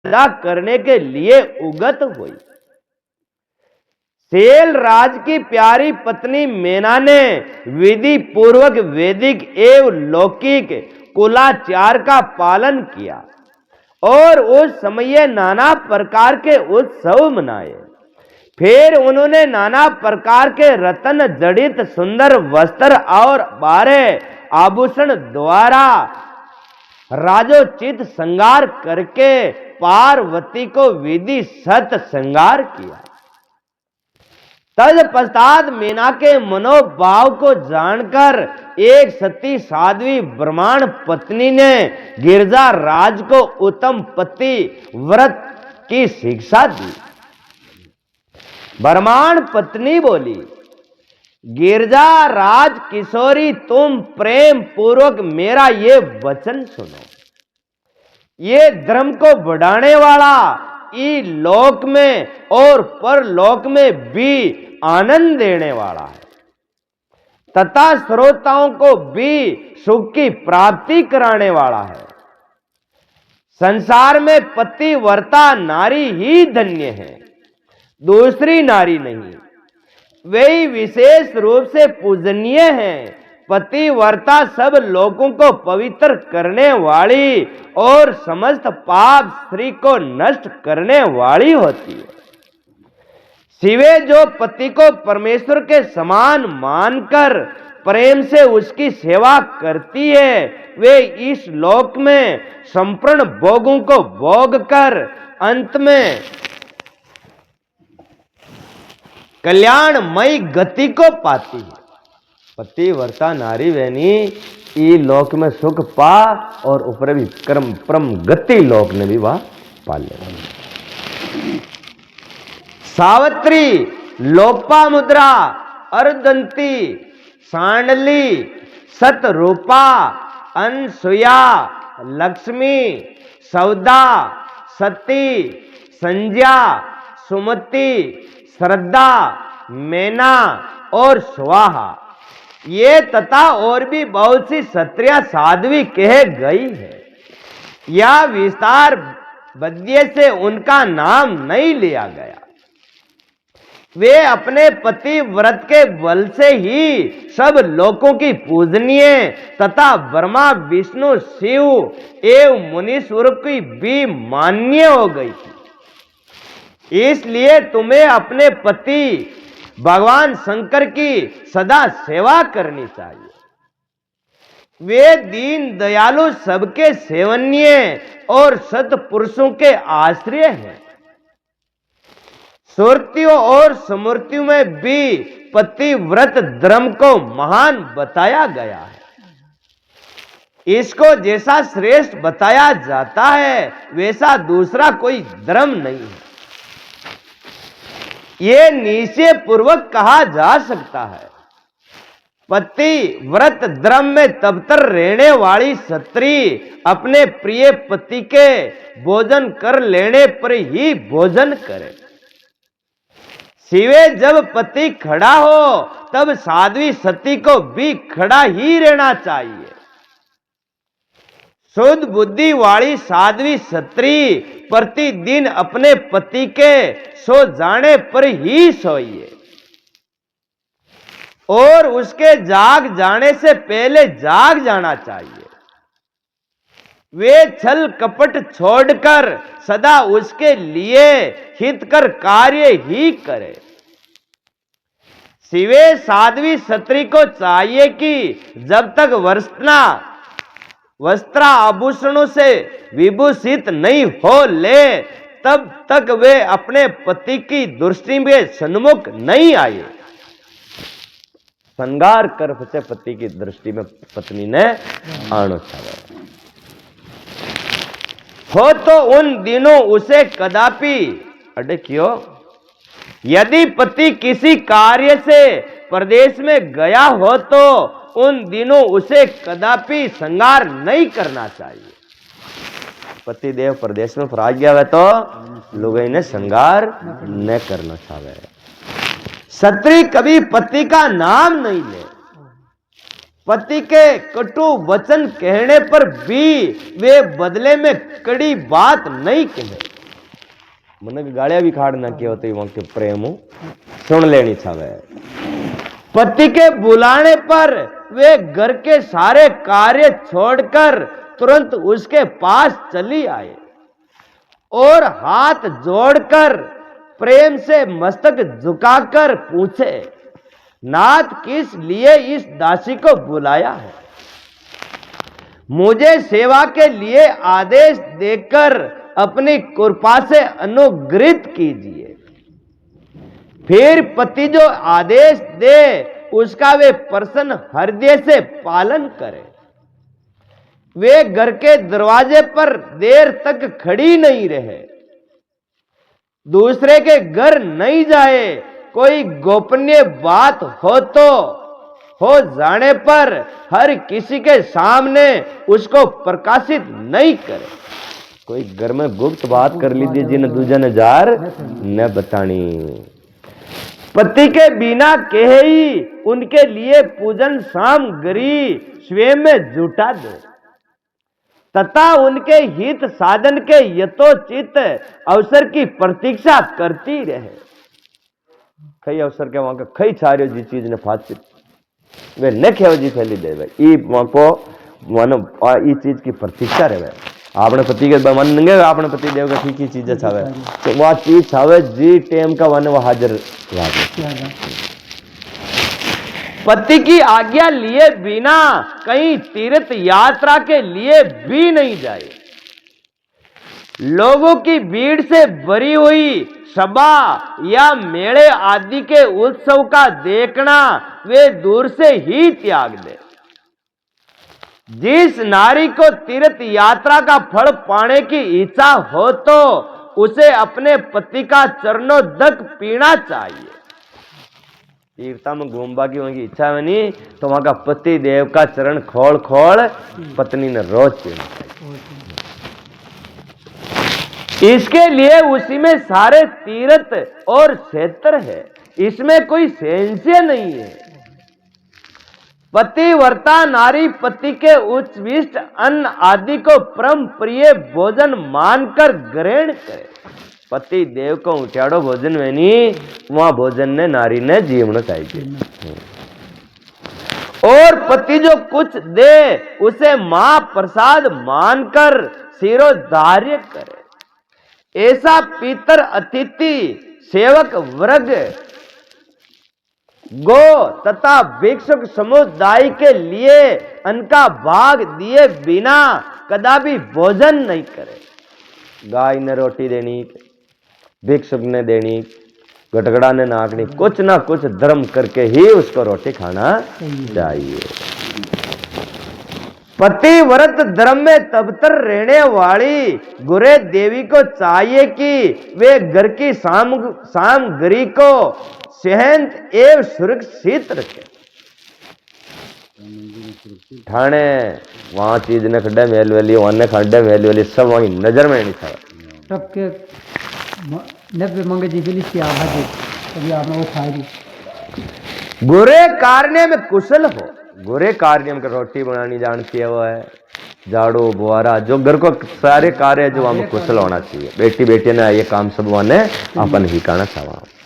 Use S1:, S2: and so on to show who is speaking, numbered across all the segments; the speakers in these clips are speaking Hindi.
S1: पैदा करने के लिए उगत हुई। सेल राज की प्यारी पत्नी मेना ने विधि पूर्वक वैदिक एवं लौकिक कुलाचार का पालन किया और उस समय नाना प्रकार के उत्सव मनाए। फिर उन्होंने नाना प्रकार के रत्न जड़ित सुंदर वस्त्र और 12 आभूषण द्वारा राजोचित श्रृंगार करके पार्वती को विधि सत श्रृंगार किया। तत्पश्चात मीना के मनोभाव को जानकर एक सती साध्वी ब्राह्मण पत्नी ने गिरजा राज को उत्तम पति व्रत की शिक्षा दी। ब्राह्मण पत्नी बोली, गिरजा राज किशोरी, तुम प्रेम पूर्वक मेरा ये वचन सुनो। ये धर्म को बढ़ाने वाला ई लोक में और परलोक में भी आनंद देने वाला है तथा श्रोताओं को भी सुख की प्राप्ति कराने वाला है। संसार में पतिव्रता नारी ही धन्य है, दूसरी नारी नहीं। वे विशेष रूप से पूजनीय है। पतिव्रता सब लोगों को पवित्र करने वाली और समस्त पाप स्त्री को नष्ट करने वाली होती है। शिवे जो पति को परमेश्वर के समान मानकर प्रेम से उसकी सेवा करती है, वे इस लोक में संपूर्ण भोगों को भोग कर अंत में कल्याणमयी गति को पाती है। पतिव्रता नारी बहनी ई लोक में सुख पा और ऊपर भी कर्म परम गति लोक ने भी वह पा ले। सावित्री, लोपामुद्रा, अर्धंती, सांडली, सतरूपा, अनसुया, लक्ष्मी, सौदा, सती, संज्ञा, सुमति, श्रद्धा, मेना और स्वाहा, ये तथा और भी बहुत सी सत्रिया साध्वी कह गई है। यह विस्तार बद्य से उनका नाम नहीं लिया गया। वे अपने पति व्रत के बल से ही सब लोगों की पूजनीय तथा ब्रह्मा विष्णु शिव एवं मुनि स्वरूप की भी मान्य हो गई थी। इसलिए तुम्हें अपने पति भगवान शंकर की सदा सेवा करनी चाहिए। वे दीन दयालु, सबके सेवनीय और सत्पुरुषों के आश्रय हैं। सुरतियों और स्मृतियों में भी पतिव्रत धर्म को महान बताया गया है। इसको जैसा श्रेष्ठ बताया जाता है वैसा दूसरा कोई धर्म नहीं है। ये निश्चय पूर्वक कहा जा सकता है, पति व्रत धर्म में तबतर रहने वाली स्त्री अपने प्रिय पति के भोजन कर लेने पर ही भोजन करे। शिवे जब पति खड़ा हो तब साध्वी सती को भी खड़ा ही रहना चाहिए। शुद्ध बुद्धि वाली साध्वी स्त्री प्रतिदिन अपने पति के सो जाने पर ही सोइए और उसके जाग जाने से पहले जाग जाना चाहिए। वे छल कपट छोड़कर सदा उसके लिए हितकर कार्य ही करे। शिवे साध्वी स्त्री को चाहिए कि जब तक वस्त्र आभूषणों से विभूषित नहीं हो ले तब तक वे अपने पति की दृष्टि में सन्मुख नहीं आए। श्रृंगार कर से पति की दृष्टि में पत्नी ने आना चाहिए हो तो उन दिनों उसे कदापि अड़कियो। यदि पति किसी कार्य से प्रदेश में गया हो तो उन दिनों उसे कदापि श्रृंगार नहीं करना चाहिए। पति देव प्रदेश में फरा गया है तो लोगों ने श्रृंगार न करना चाहिए। स्त्री कभी पति का नाम नहीं ले। पति के कटु वचन कहने पर भी वे बदले में कड़ी बात नहीं कहे। मन गालियां भी खाड़ ना के होते वहां के प्रेम सुन लेनी छावे। पति के बुलाने पर वे घर के सारे कार्य छोड़कर तुरंत उसके पास चली आए और हाथ जोड़कर प्रेम से मस्तक झुकाकर पूछे, नाथ किस लिए इस दासी को बुलाया है? मुझे सेवा के लिए आदेश देकर अपनी कृपा से अनुग्रहित कीजिए। फिर पति जो आदेश दे उसका वे प्रसन्न हृदय से पालन करे। वे घर के दरवाजे पर देर तक खड़ी नहीं रहे, दूसरे के घर नहीं जाए, कोई गोपनीय बात हो जाने पर हर किसी के सामने उसको प्रकाशित नहीं करे। कोई घर में गुप्त बात कर लीजिए जिन दूजा ने जार न बतानी। पति के बिना कहे ही उनके लिए पूजन सामग्री स्वयं में जुटा दो तथा उनके हित साधन के यथोचित अवसर की प्रतीक्षा करती रहे। कई अवसर के वहां का कई छारियो जी चीज ने फाची वे न खेव जी फैली दे ई वहां को मन ई चीज की प्रतीक्षा रहे। आपने पति के मन नंगे आपने पति देव का ठीक ही चीजें छावे तो वह चीज छावे जी टेम का वन वो हाजिर पति की आज्ञा लिए बिना कहीं तीर्थ यात्रा के लिए भी नहीं जाए। लोगों की भीड़ से भरी हुई सभा या मेले आदि के उत्सव का देखना वे दूर से ही त्याग दे। जिस नारी को तीर्थ यात्रा का फल पाने की इच्छा हो तो उसे अपने पति का चरणोदक पीना चाहिए। तीर्था में घूमबा की वहां की इच्छा में नहीं तो वहां का पति देव का चरण खोल खोल पत्नी ने रोज पीना चाहिए। इसके लिए उसी में सारे तीर्थ और क्षेत्र है, इसमें कोई संशय नहीं है। पतिव्रता नारी पति के उच्चविष्ट अन्न आदि को परम प्रिय भोजन मानकर ग्रहण करे। पति देव को उठाड़ो भोजन में नहीं वहां भोजन ने नारी ने जीवना चाहिए। और पति जो कुछ दे उसे मां प्रसाद मानकर सिरोधार्य करे। ऐसा पितर अतिथि सेवक वर्ग गो तथा भिक्षुक समुदाय के लिए अन्न का भाग दिए बिना कदापि भोजन नहीं करे। गाय ने रोटी देनी, भिक्षुक ने देनी, गटगड़ा ने नाकनी, कुछ ना कुछ धर्म करके ही उसको रोटी खाना चाहिए। पतिव्रत धर्म में तबतर रहने वाली गुरे देवी को चाहिए कि वे घर की सामग्री को सहंत एवं सुरक्षित रखे। ठाणे वहां चीज ने खड्डे मेल वाली वहां खड्डे मेल वाली सब वही नजर में नहीं था।
S2: तब के नब्बे मंगे जी बिली की आवाज कभी आपने वो खाई।
S1: गुरे कार्य में कुशल हो, गुरे कार्य में रोटी बनानी जानती है वो है, झाड़ू बुआरा जो घर को सारे कार्य जो हमें कुशल होना चाहिए। बेटी बेटी ने ये काम सब ने अपन ही करना चाहिए।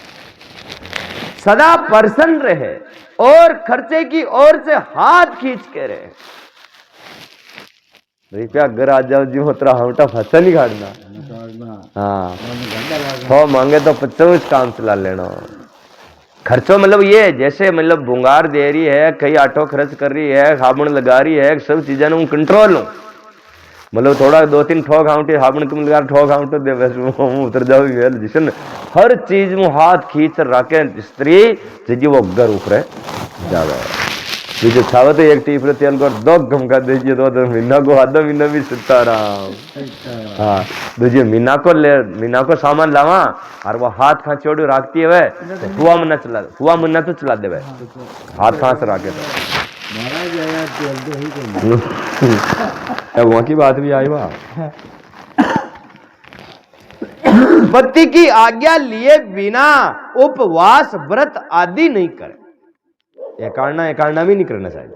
S1: सदा प्रसन्न रहे और खर्चे की ओर से हाथ खींच के रहे। रुपया घर आ जाओ जी होतरा हमटा फसा नहीं काटना। हाँ हो मांगे तो 25 काम चला लेना। खर्चो मतलब ये जैसे मतलब बुंगार दे रही है, कई आटो खर्च कर रही है, साबुन लगा रही है, सब चीजें हूँ कंट्रोल हूँ। मतलब थोड़ा 2-3 ठोक आउटे साबुन के मिलकर ठोक आउटे दे बस उतर जाओ जिसन हर चीज में हाथ खींच रखे स्त्री जी वो घर ऊपर जावे। बीजो छावे तो एक टीप तेल को 2 घमका दीजिए 2 महीना को आधा महीना भी सुता राम। हाँ दूसरी मीना को सामान लावा और वो हाथ खां चोड़ी रखती है तो हुआ मुन्ना तो चला दे हाथ खां से रखे तो वहां की बात भी आई वाह। पति की आज्ञा लिए बिना उपवास व्रत आदि नहीं करे। एकाड़ना भी नहीं करना चाहिए,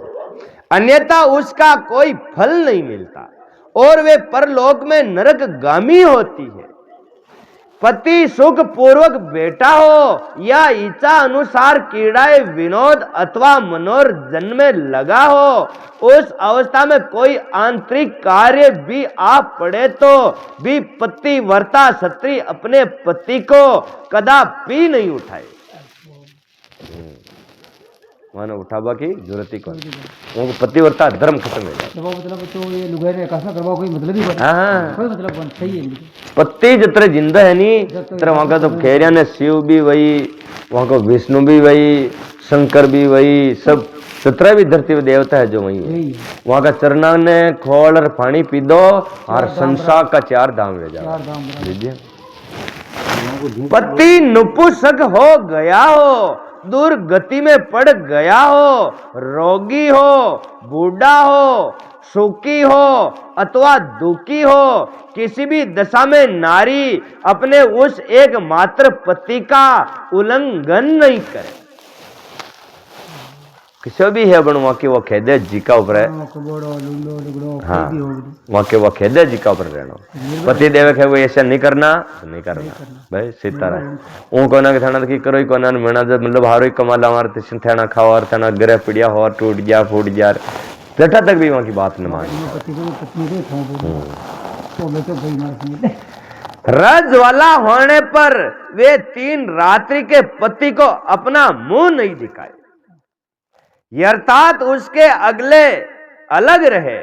S1: अन्यथा उसका कोई फल नहीं मिलता और वे परलोक में नरक गामी होती है। पति सुख पूर्वक बैठा हो या इच्छा अनुसार क्रीड़ाएं विनोद अथवा मनोरंजन में लगा हो, उस अवस्था में कोई आंतरिक कार्य भी आ पड़े तो भी पतिव्रता स्त्री अपने पति को कदापि नहीं उठाए। मानो उठावा की जरूरत ही कौन, वो पतिव्रता धर्म खत्म हो जाए।
S2: मतलब तो ये लुगाई ने कैसा करवा कोई मतलब ही
S1: हाँ
S2: कोई मतलब बन सही है।
S1: पति जितने जिंदा है नी तरह वहां का तो खेरिया ने शिव भी वही, वहां को विष्णु भी वही, शंकर भी वही, सब जितने भी धरती में देवता है जो वही है। वहां का चरना ने खोल और पानी पी दो और संसार का 4 धाम ले जाओ। पति नपुंसक हो गया हो, दुर्गति में पड़ गया हो, रोगी हो, बूढ़ा हो, सुखी हो अथवा दुखी हो, किसी भी दशा में नारी अपने उस एकमात्र पति का उल्लंघन नहीं करे। किसी भी है बनवा के वो खेदे जी का ऊपर है। हाँ वहां के वो खेदे जी का ऊपर रहना। पति देव है वो ऐसा नहीं करना नहीं करना भाई सीताराम उनको ना थाना की करो को ना मेना मतलब हारो ही कमा ला मारते थाना खाओ और थाना ग्रह पिड़िया हो टूट गया फूट गया जटा तक भी वहां की बात न मानी। रजवाला होने पर वे 3 रात्रि के पति को अपना मुंह नहीं दिखाए, अर्थात उसके अगले अलग रहे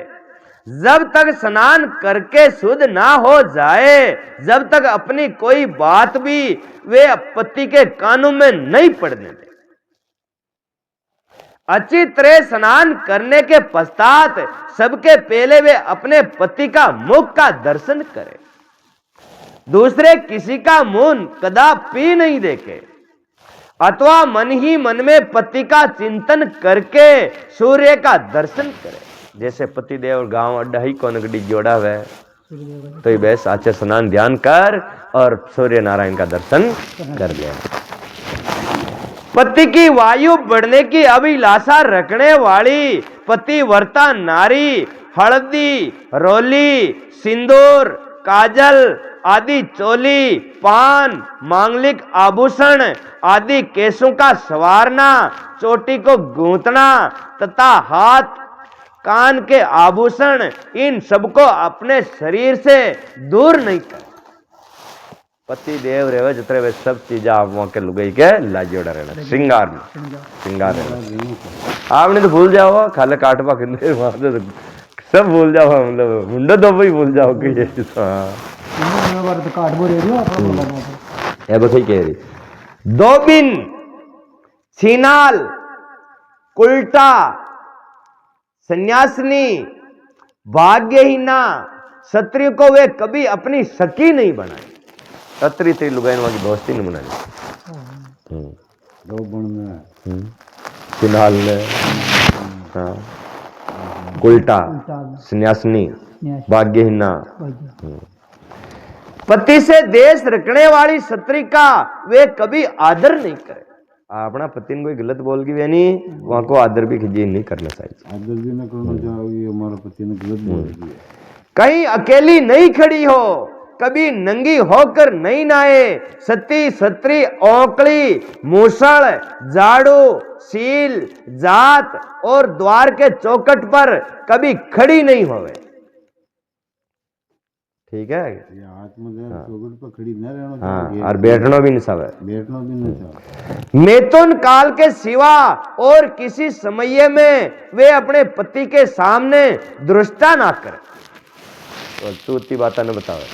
S1: जब तक स्नान करके शुद्ध ना हो जाए, जब तक अपनी कोई बात भी वे पति के कानों में नहीं पड़ने दे। अच्छी तरह स्नान करने के पश्चात सबके पहले वे अपने पति का मुख का दर्शन करें, दूसरे किसी का मुंह कदापि नहीं देखे, अथवा मन ही मन में पति का चिंतन करके सूर्य का दर्शन करे। जैसे पति देव गांव अड्डा ही कौन गड्डी जोड़ा है तो ये बेस आचार स्नान ध्यान कर और सूर्य नारायण का दर्शन कर ले। पति की वायु बढ़ने की अभिलाषा रखने वाली पतिव्रता नारी हल्दी, रोली, सिंदूर, काजल आदि चोली, पान, मांगलिक आभूषण आदि केशों का संवारना, चोटी को गूंथना तथा हाथ कान के आभूषण इन सबको अपने शरीर से दूर नहीं कर। पति देव रेवे जितने वे सब चीजें आप वहां के लुगाई के लाजोड़ा रहना श्रृंगार में श्रृंगार रहना। आपने तो भूल जाओ खाले काटवा किन्ने वहां तो सब भूल जाओ, मतलब मुंडो तो भी भूल जाओ कि ये कह रही दोबिन, छीनाल, कुल्टा, सन्यासिनी, भाग्यहीना क्षत्रिय को वे कभी अपनी सखी नहीं बनाई। क्षत्रिय थे लुगाइन वाली दोस्ती नहीं बनाई। छीनाल कुल्टा, सन्यासिनी, भाग्यहीना। पति से देश रखने वाली स्त्री का वे कभी आदर नहीं करे। अपना पति ने कोई गलत बोल गई वे नहीं वहां को आदर भी नहीं करना चाहिए।
S3: आदर भी ना करना चाहिए, हमारा पति ने गलत बोल दिया।
S1: कहीं अकेली नहीं खड़ी हो, कभी नंगी होकर नहीं नहाए, सती सत्री औकड़ी मूसल झाड़ू सील जात और द्वार के चौखट पर कभी खड़ी नहीं होवे। ठीक है
S3: हाथ में चौखट पर खड़ी न रहना।
S1: हाँ और बैठना भी नहीं सावे,
S3: बैठना भी नहीं चाहिए।
S1: मैथुन काल के सिवा और किसी समय में वे अपने पति के सामने दृष्टा ना करे। तो तू इतनी बात न बतावे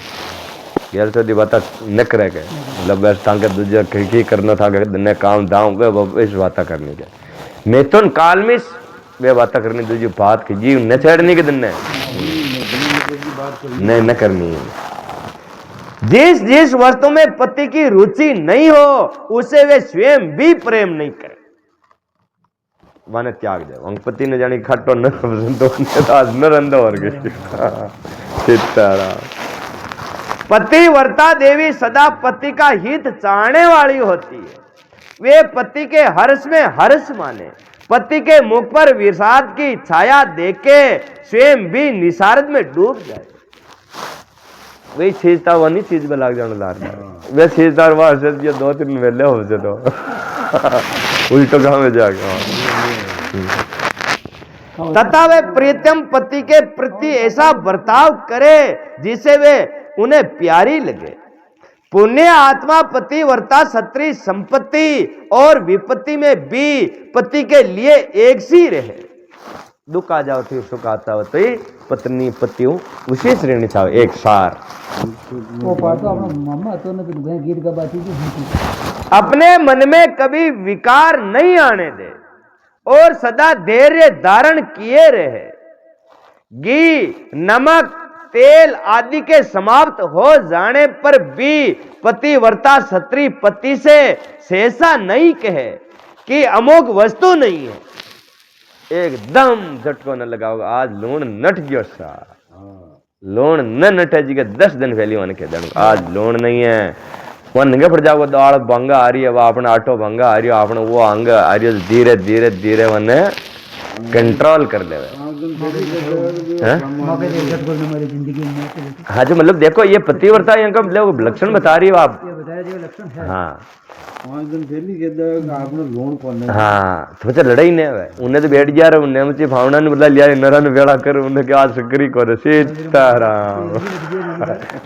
S1: यार, तो बात न करे के मतलब दूसरे खिड़की करना था ने काम दाम इस बात करनी के। मैथुन काल में वे बात करनी दूसरी बात की जी न छेड़नी के दिन नहीं न करनी है। जिस जिस वस्तु में पति की रुचि नहीं हो उसे वे स्वयं भी प्रेम नहीं करे, माने त्याग दे। वंग पति ने जानी खट्टो न तो आज न रंदो और पतिव्रता देवी सदा पति का हित चाहने वाली होती है। वे पति के हर्ष में हर्ष माने, पति के मुख पर विषाद की छाया देख के स्वयं भी निषाद में डूब जाए। वही चीजता वो नहीं चीज में लाग जाने लार वे चीजदार वहां से ये 2-3 वेले हो से तो उल्टो गांव में जाके तथा वे प्रीतम पति के प्रति ऐसा बर्ताव करे जिसे वे उन्हें प्यारी लगे। पुण्य आत्मा पतिव्रता स्त्री संपत्ति और विपत्ति में भी पति के लिए एक सी रहे। दुख आ जाओ तो सुख आता हो तो ही पत्नी पतियों विशेष रहनी चाहिए एक सार।
S2: वो पाठ तो अपना मामा तो न तो गीत गवाती थी।
S1: अपने मन में कभी विकार नहीं आने दे और सदा धैर्य धारण किए रहे। घी नमक तेल आदि के समाप्त हो जाने पर भी पतिव्रता स्त्री पति से ऐसा नहीं कहे कि अमोघ वस्तु नहीं है। एकदम झटको न लगाओ आज लूण नट गयो सा लूण न नटे जी के 10 दिन पहले वन के दिन आज लूण नहीं है वन नंगे पड़ जाओ दाल भंगा आ रही है वह अपना आटो भंगा आ रही है अपना वो अंग आ रही है धीरे धीरे धीरे वन कंट्रोल कर ले। हाँ जो मतलब देखो ये पतिव्रता मतलब लक्षण बता रही हो आप। हाँ
S3: 5 दिन पहले कहता आपने लोन कौन
S1: हाँ तो बच्चा लड़ाई नहीं है उन्हें तो बैठ गया रहा उन्हें मुझे भावना ने बोला लिया नरा ने बेड़ा कर उन्हें क्या सक्री कर सीताराम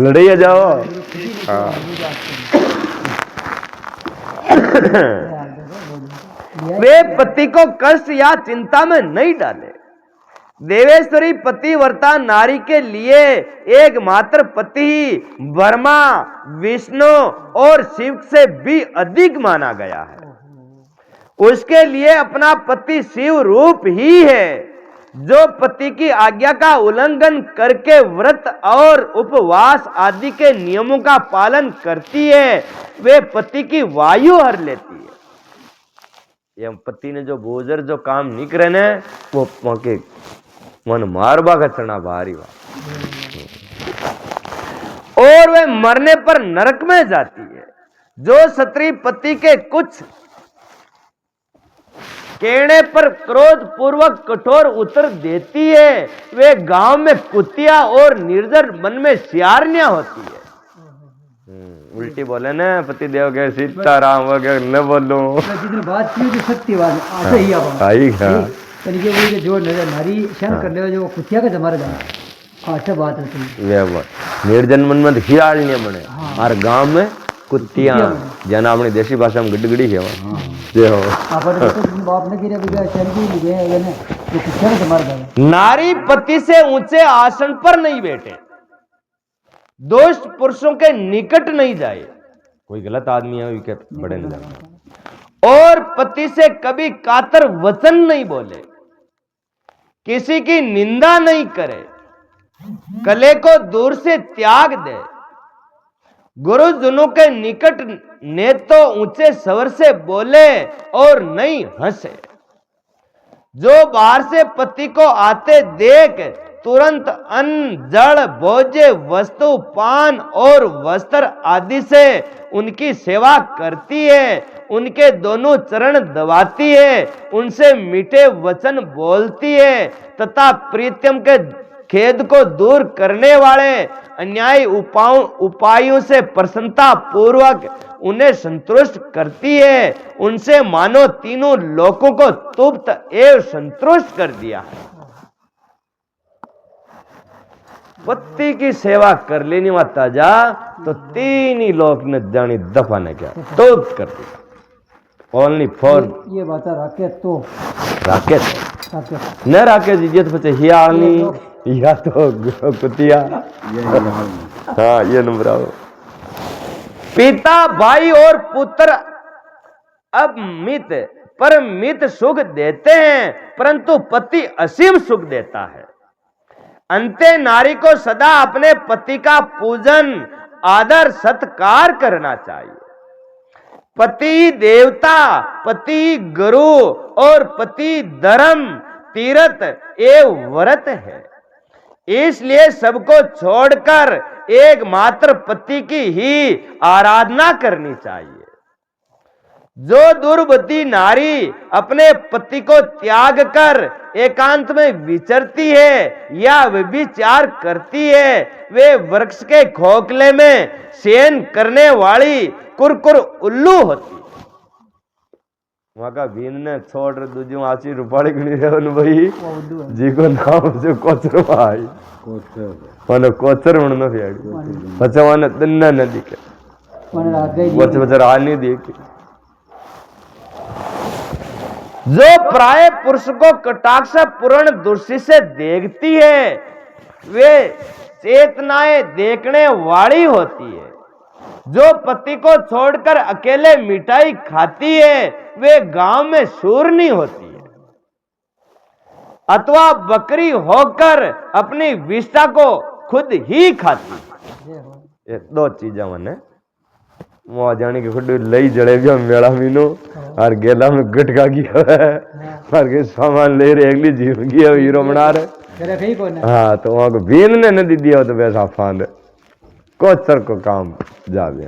S1: लड़ाई आ जाओ। हाँ वे पति को कष्ट या चिंता में नहीं डाले। देवेश्वरी पतिव्रता नारी के लिए एकमात्र पति ही ब्रह्मा विष्णु और शिव से भी अधिक माना गया है। उसके लिए अपना पति शिव रूप ही है। जो पति की आज्ञा का उल्लंघन करके व्रत और उपवास आदि के नियमों का पालन करती है वे पति की वायु हर लेती है। ये पति ने जो गोजर जो काम नहीं करे ने वो के मन मारबा का चना भारी और वे मरने पर नरक में जाती है। जो स्त्री पति के कुछ कहने पर क्रोध पूर्वक कठोर उत्तर देती है वे गांव में कुतिया और निर्जर मन में सियारनिया होती है। उल्टी बोले ना पति देव के सीताराम वगैरह न बोलो
S2: बात की सत्य बात आते ही आप तरीके वो जो नारी शरण कर ले जो कुतिया का जमारा जाए अच्छा बात है
S1: ये बात निर्जन मन में हियाल नहीं बने हर गांव में कुतिया जना अपनी देसी भाषा में गड़गड़ी है जे हो
S2: बाप ने गिरे बिगा चंदी लिखे ने तो कुतिया का जमारा जाए।
S1: नारी पति से ऊंचे आसन पर नहीं बैठे दोस्त पुरुषों के निकट नहीं जाए कोई गलत आदमी है के बड़े न जाए और पति से कभी कातर वचन नहीं बोले किसी की निंदा नहीं करे कले को दूर से त्याग दे गुरुजनों के निकट ने तो ऊंचे स्वर से बोले और नहीं हंसे। जो बाहर से पति को आते देख तुरंत अन्न जल भोज्य वस्तु पान और वस्त्र आदि से उनकी सेवा करती है उनके दोनों चरण दबाती है उनसे मीठे वचन बोलती है तथा प्रीतम के खेद को दूर करने वाले अन्यायी उपायों से प्रसन्नता पूर्वक उन्हें संतुष्ट करती है। उनसे मानो तीनों लोकों को तुप्त एवं संतुष्ट कर दिया है। पति की सेवा कर लेनी माता जा तो तीन ही लोग ने जानी दफा ने क्या तुप्त कर दिया ओनली फॉर
S2: ये बात राके तो
S1: न राके जी तो बच्चे हियालनी या तो कुतिया हाँ ये नंबर आओ। पिता भाई और पुत्र अमित परमित सुख देते हैं परंतु पति असीम सुख देता है। अंते नारी को सदा अपने पति का पूजन आदर सत्कार करना चाहिए। पति देवता पति गुरु और पति धर्म तीर्थ एवं व्रत है इसलिए सबको छोड़कर एकमात्र पति की ही आराधना करनी चाहिए। जो दुर्बुद्धि नारी अपने पति को त्याग कर एकांत में विचरती है या व्यभिचार करती है, वे वृक्ष के खोखले में शयन करने वाली कुरकुर उल्लू होती है। वहां का भीन ने छोड़ दूजू आची रूपाड़ी गणी रेवन भाई जी को नाम से कोचर भाई माने कोचर मन न फेड़ी बच्चा माने तन्ना न दिखे
S2: माने रात गई
S1: बच्चा बच्चा रात नहीं देखे। जो प्राय पुरुष को कटाक्ष पूर्ण दृष्टि से देखती है, वे चेतनाएं देखने वाली होती है। जो पति को छोड़कर अकेले मिठाई खाती है, वे गांव में शूरनी होती है। अथवा बकरी होकर अपनी विष्ठा को खुद ही खाती है। ये दो चीजें मैंने वहां जाने के खुद लई जलेबिया मेला मीनो और गेला में गटका गया है और के सामान ले रहे अगली जिंदगी है हीरो बना रहे। हाँ तो वहां को बीन ने नहीं दिया तो वैसा फांद कोचर को काम जा
S2: नहीं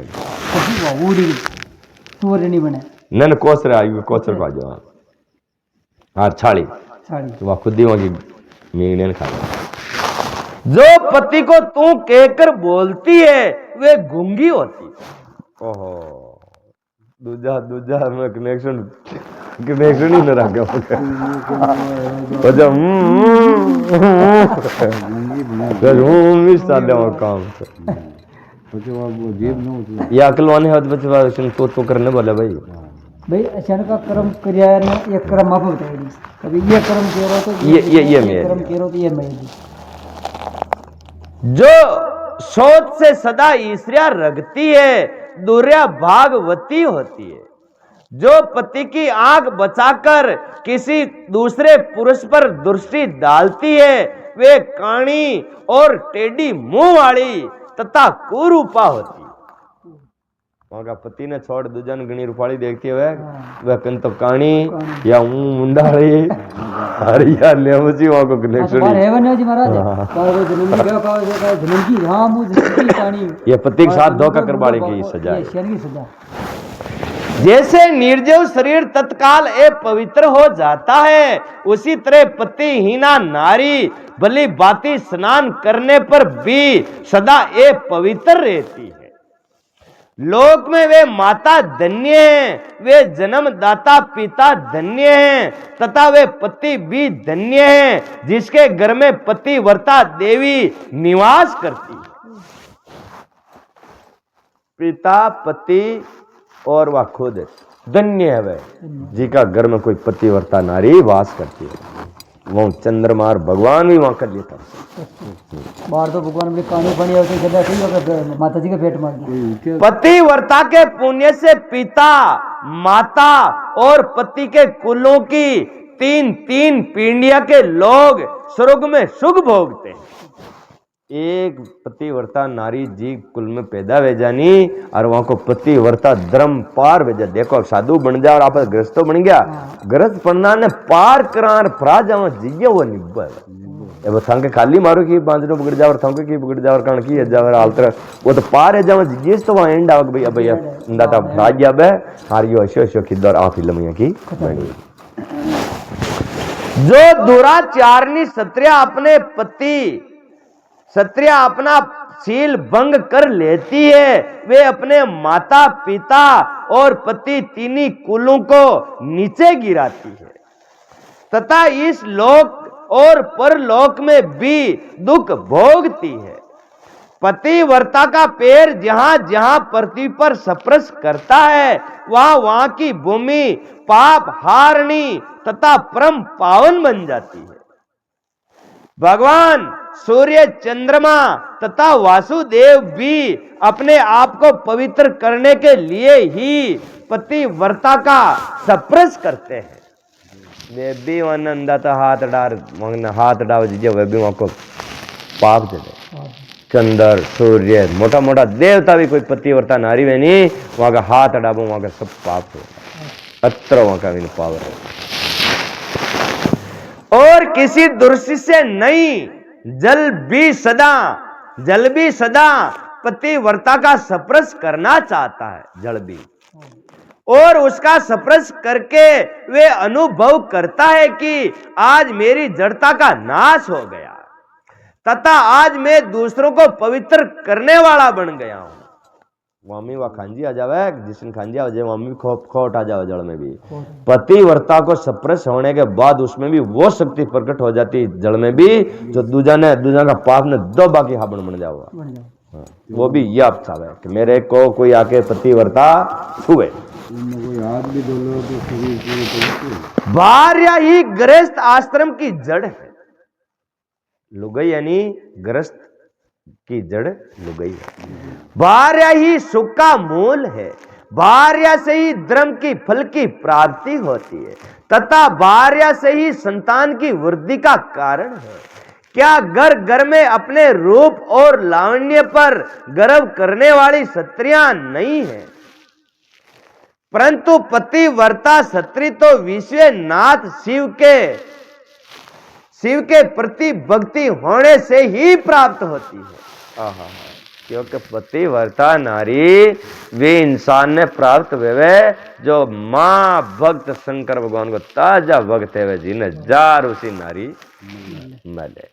S2: बने
S1: न कोचर आई कोचर को आ जाओ हाँ छाड़ी तो वह खुद ही वहां की मीन खा। जो पति को तू कहकर बोलती है, वे गूंगी होती है। ओहो दूजा दूजा में कनेक्शन ही न रख गया काम ये अकलवाने हाथ बच्चे तो करने बोले भाई
S2: अचानक का कर्म क्रिया ये कर्म आप बताइए कभी ये कर्म कह रहा तो
S1: ये
S2: कर्म कह रहा तो ये मैं
S1: जो सोच से सदा ईर्ष्या रखती है, दुर्या भागवती होती है। जो पति की आंख बचाकर किसी दूसरे पुरुष पर दृष्टि डालती है, वे काणी और टेढ़ी मुंह वाली तथा कुरूपा होती है। वहां का पति ने छोड़ दूजन गणी रूपाली देखती है, वह कंत काणी या मुंडाली हरिया लेवजी वहां को कनेक्शन ये पति के साथ धोखा करवाने की सजा है। जैसे निर्जीव शरीर तत्काल पवित्र हो जाता है, उसी तरह पतिहीना नारी भली भांति स्नान करने पर भी सदा पवित्र रहती है। लोक में वे माता धन्य हैं, वे जन्मदाता पिता धन्य हैं तथा वे पति भी धन्य हैं, जिसके घर में पतिव्रता देवी निवास करती है। पिता पति और वह खुद धन्य है वह जिसका घर में कोई पतिव्रता नारी वास करती है। वो चंद्रमा और भगवान भी वहां कर लेता
S2: बाहर तो भगवान में कहानी बनी होती माता जी के पेट में
S1: पतिव्रता के पुण्य से पिता माता और पति के कुलों की तीन तीन पीढ़ियां के लोग स्वर्ग में सुख भोगते हैं। एक पतिव्रता नारी जी कुल में पैदा हो जानी और वहां को पतिव्रता धर्म पार भेजा। देखो साधु बन जा और आप ग्रस्त बन गया, ग्रस्त पन्ना ने पार करार फरा जाओ जिये वो निब्बर अब थंके खाली मारो की बांजरो बिगड़ जाओ और थंके की बिगड़ जाओ और कण की जाओ आलतर वो तो पार है जाओ जिये तो वहां एंड आव भैया भैया दाता फरा गया बे हारियो अशो अशो खिदर आ फिल्म की बनी। जो दुराचारणी क्षत्रिय अपना शील भंग कर लेती है, वे अपने माता पिता और पति तीनी कुलों को नीचे गिराती है तथा इस लोक और परलोक में भी दुख भोगती है। पतिव्रता का पैर जहां जहां पृथ्वी पर स्पर्श करता है, वहां की भूमि पाप हारणी तथा परम पावन बन जाती है। भगवान सूर्य चंद्रमा तथा वासुदेव भी अपने आप को पवित्र करने के लिए ही पतिव्रता का स्पर्श करते हैं। वे भी अंदाता हाथ डाल दीजिए, वे भी वहां को पाप दे दे। चंद्र सूर्य मोटा मोटा देवता भी कोई पतिव्रता नारी में नहीं, वहां का हाथ डाबो वहां का सब पाप हो अत्र वहां का भी पावर है। और किसी दृष्टि से नहीं, जल भी सदा पतिव्रता का स्पर्श करना चाहता है, जड़ भी, और उसका स्पर्श करके वे अनुभव करता है कि आज मेरी जड़ता का नाश हो गया तथा आज मैं दूसरों को पवित्र करने वाला बन गया हूं। मामी वा खांजी आ जावे, जिसन खांजी आ जाए मामी खोट आ जावे जड़ में भी। पतिव्रता को स्पर्श होने के बाद उसमें भी वो शक्ति प्रकट हो जाती जड़ में भी जो दूजा का पाप ने दो बाकी हाबण बन जाओगा। वो भी ये आप चाहे कि मेरे को कोई आके पतिव्रता छुए।
S3: कोई हाथ भी धो लो तो शरीर
S1: भार्या ही गृहस्थ आश्रम की जड़ है। लुगाई यानी गृहस्थ की जड़ लुगाई है। भार्या ही सुख का मूल है। भार्या से ही धर्म की फल की प्राप्ति होती है तथा भार्या से ही संतान की वृद्धि का कारण है। क्या घर घर में अपने रूप और लावण्य पर गर्व करने वाली स्त्रियां नहीं है? परंतु पतिव्रता स्त्री तो विश्वनाथ शिव के प्रति भक्ति होने से ही प्राप्त होती है। क्योंकि पतिव्रता नारी वे इंसान ने प्राप्त हुए जो मां भक्त शंकर भगवान को ताजा भक्त है जिन्हें जार उसी नारी मले।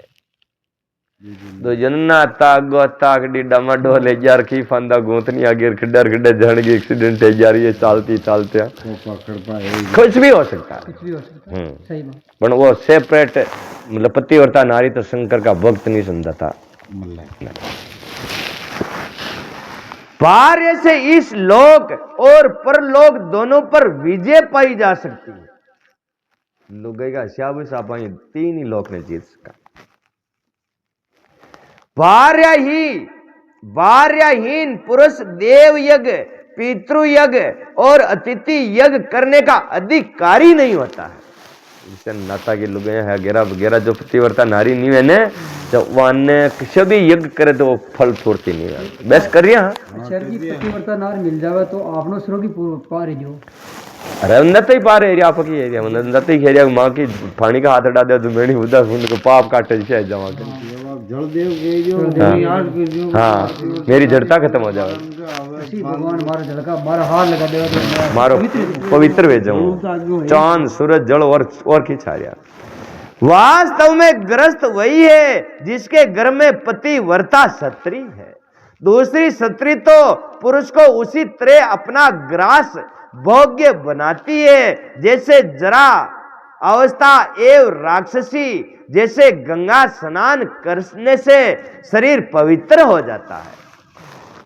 S1: दो जनना तागो ताक डीडा मडो ले जार की फंदा गोतनी आगे खड्डर खड्डे झड़ गई एक्सीडेंट है यार ये चलती कुछ भी हो सकता है।
S2: सही बात।
S1: पर वो सेपरेट मतलब पतिव्रता नारी तो शंकर का भक्त नहीं समझा था। भार्य से इस लोक और परलोक दोनों पर विजय पाई जा सकती है। लुगाई का शाबुश पाई तीन ही लोक ने जीत सका। भार्याहीन पुरुष देव यज्ञ, पितृ यज्ञ और अतिथि यज्ञ करने का अधिकारी नहीं होता है। इससे नाता की लुगाई है गेरा वगैरह जो पतिव्रता नारी नहीं है ने जब वाने किसी भी यज्ञ करे तो वो फल छोड़ती नहीं है। बस करिए
S2: पतिव्रता नार मिल जावे तो आपनो सरो की पार ही जो
S1: अरे नत ही पार एरिया आपकी एरिया में नत ही एरिया मां की पानी का हाथ हटा दे तो मेरी उदा सुन को पाप काटे से जमा के
S3: जलदेव के जो याद कर जो
S1: हां मेरी जड़ता खत्म हो जाए।
S2: इसी भगवान मारा जल का मारा हाथ लगा दे तो
S1: मारो पवित्र भेज जाऊं। चांद सूरज जल और खिंचाया। वास्तव में ग्रस्त वही है जिसके घर में पतिव्रता स्त्री है। दूसरी स्त्री तो पुरुष को उसी तरह अपना ग्रास भोग्य बनाती है जैसे जरा अवस्था एवं राक्षसी जैसे गंगा स्नान करने से शरीर पवित्र हो जाता है।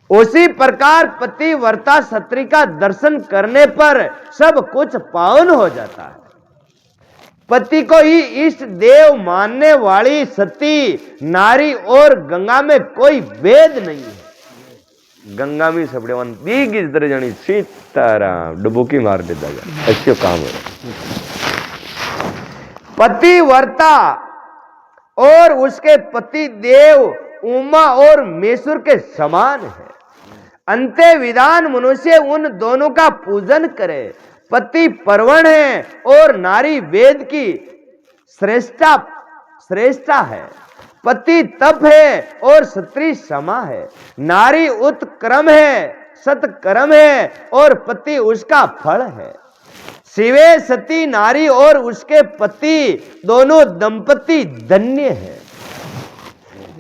S1: उसी प्रकार पतिव्रता स्त्री का दर्शन करने पर सब कुछ पावन हो जाता है। पति को ही इष्ट देव मानने वाली सती नारी और गंगा में कोई भेद नहीं है। गंगा में सबड़े वन बीग इस तरह जानी सीताराम डुबुकी मार देता है अच्छे काम है। पतिव्रता और उसके पति देव उमा और मेसुर के समान है। अंत्य विधान मनुष्य उन दोनों का पूजन करे। पति परवण है और नारी वेद की श्रेष्ठा है। पति तप है और स्त्री समा है। नारी उत्क्रम है सत्कर्म है और पति उसका फल है। शिवे सती नारी और उसके पति दोनों दंपति धन्य है।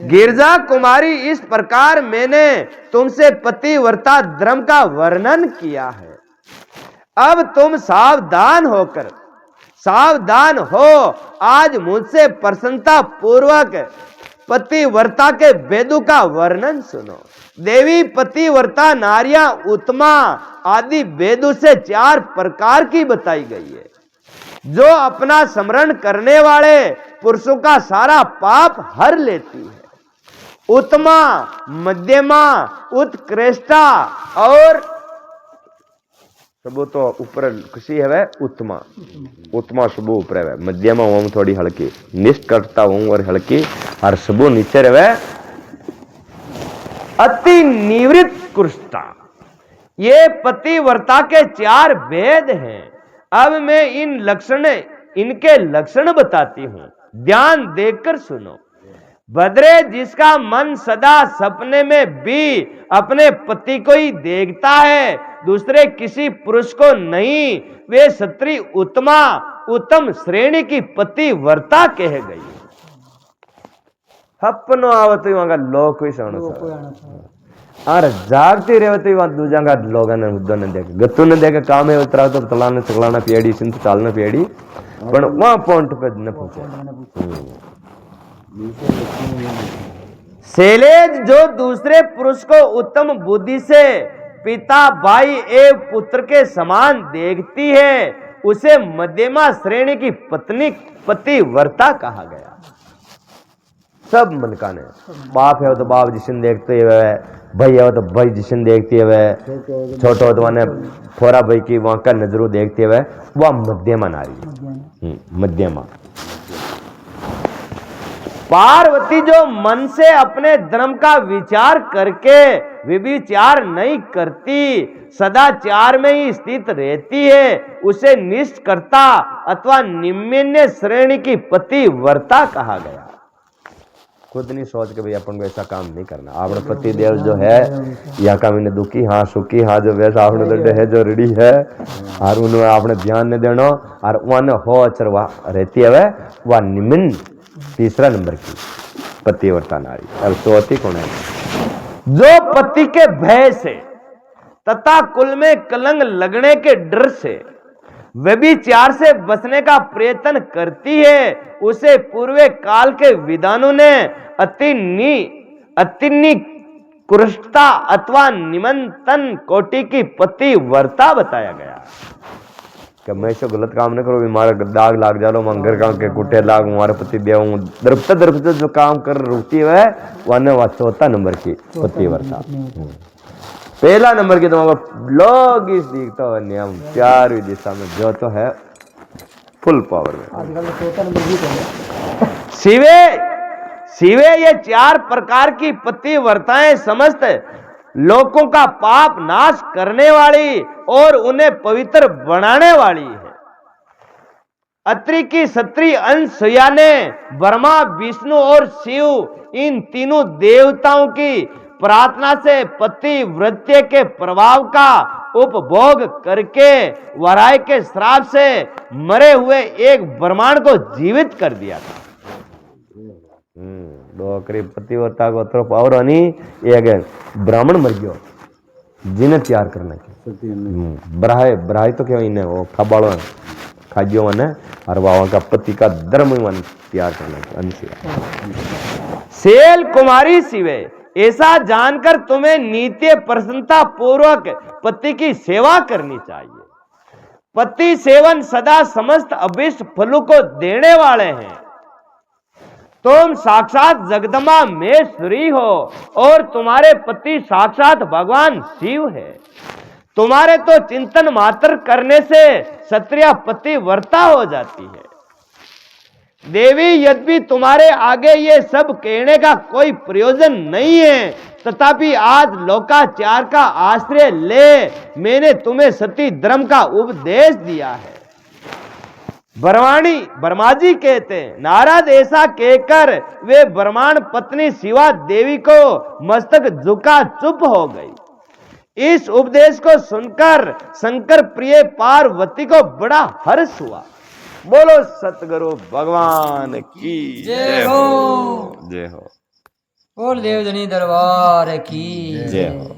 S1: गिरजा कुमारी इस प्रकार मैंने तुमसे पतिव्रता धर्म का वर्णन किया है। अब तुम सावधान हो आज मुझसे प्रसन्नता पूर्वक पतिव्रता के वेदों का वर्णन सुनो। देवी पतिव्रता नारियां उत्तमा आदि वेदों से 4 प्रकार की बताई गई है जो अपना स्मरण करने वाले पुरुषों का सारा पाप हर लेती है। उत्तमा, मध्यमा, उत्कृष्टा और सबो तो ऊपर खुशी है उत्तमा सबो ऊपर है। मध्यमा ओम थोड़ी हल्की निष्कर्ता ओम और हल्की और सबो नीचे रहे अति निवृत्त कृष्टा। ये पतिव्रता के 4 भेद हैं। अब मैं इनके लक्षण बताती हूं, ध्यान देकर सुनो। भद्रे जिसका मन सदा सपने में भी अपने पति को ही देखता है, दूसरे किसी पुरुष को नहीं, वे स्त्री उत्तम श्रेणी की पतिव्रता कह गई। अपनो आवत वहां लोग कोई सण और जागती रहती वहां दूजा का लोगों ने मुद्दों ने देखे गत्तू ने देखे काम है उतरा तो तलाना चलाना पेड़ी सिंध चालना पेड़ी पर वहां पॉइंट पे न पहुंचे। सेलेज जो दूसरे पुरुष को उत्तम बुद्धि से पिता भाई एवं पुत्र के समान देखती है, उसे मध्यमा श्रेणी की पतिव्रता कहा गया। सब मन का ने बाप है तो बाप जिसन देखते हुए, भाई है तो भाई जिसन देखते हुए, छोटो हो तो माने फोरा भाई की वहां का नजरों देखते हुए, वह मध्यमा नारी मध्यमा। पार्वती जो मन से अपने धर्म का विचार करके व्यभिचार नहीं करती, सदाचार में ही स्थित रहती है, उसे निष्कर्ता अथवा निम्न श्रेणी की पतिव्रता कहा गया। खुद नहीं सोच के भाई अपन को ऐसा काम नहीं करना। आपने पति देव जो है या का मैंने दुखी हाँ सुखी हाँ जो वैसा आपने लड्डे है जो रेडी है और उन्हें आपने ध्यान नहीं देना और उन्हें हो अचर वह रहती है वह निम्न तीसरा नंबर की पतिव्रता नारी। अब चौथी कौन है? जो पति के भय से तथा कुल में कलंक लगने के डर से व्यभिचार से बचने का प्रयत्न करती है, उसे पूर्व काल के विद्वानों ने अति निकृष्टता अथवा निम्नतम कोटि की पतिव्रता बताया गया। कि मैं इसको गलत काम न करो, बीमार दाग लाग जालो मंगर का के कुटे लाग हमारे पति देव द्रपते जो काम कर रुकती है वह चौथा नंबर की पतिव्रता। पहला नंबर की तो लोग इस दिखता है नियम चार दिशा में जो तो है फुल पावर में। शिवे ये चार प्रकार की पतिव्रताएं समस्त लोगों का पाप नाश करने वाली और उन्हें पवित्र बनाने वाली है। अत्रि की सत्री अनसुया ने ब्रह्मा विष्णु और शिव इन तीनों देवताओं की प्रार्थना से पतिव्रत्य के प्रभाव का उपभोग करके वराय के श्राप से मरे हुए एक ब्रह्मांड को जीवित कर दिया था। डोकरी पतिव्रता को तरफ और एक ब्राह्मण मर गयो जिन्हें तैयार करने के ब्राह्य तो क्या इन्हें वो खबाड़ो खाजियो मन और वहां का पति का धर्म तैयार करने के अंश सेल कुमारी शिवे ऐसा जानकर तुम्हें नित्य प्रसन्नता पूर्वक पति की सेवा करनी चाहिए। पति सेवन सदा समस्त अभिष्ट फलों को देने वाले हैं। तुम साक्षात जगदम्बा महेश्वरी हो और तुम्हारे पति साक्षात भगवान शिव है। तुम्हारे तो चिंतन मात्र करने से क्षत्रिय पतिव्रता हो जाती है। देवी यद्यपि तुम्हारे आगे ये सब कहने का कोई प्रयोजन नहीं है, तथापि आज लोकाचार का आश्रय ले मैंने तुम्हें सती धर्म का उपदेश दिया है। ब्रह्मा जी कहते हैं, नारद ऐसा कहकर वे ब्रह्मांड पत्नी शिवा देवी को मस्तक झुका चुप हो गई। इस उपदेश को सुनकर शंकर प्रिय पार्वती को बड़ा हर्ष हुआ। बोलो सतगुरु भगवान की जय हो। जय हो।
S2: बोल देवजनी दरबार की
S1: जय हो।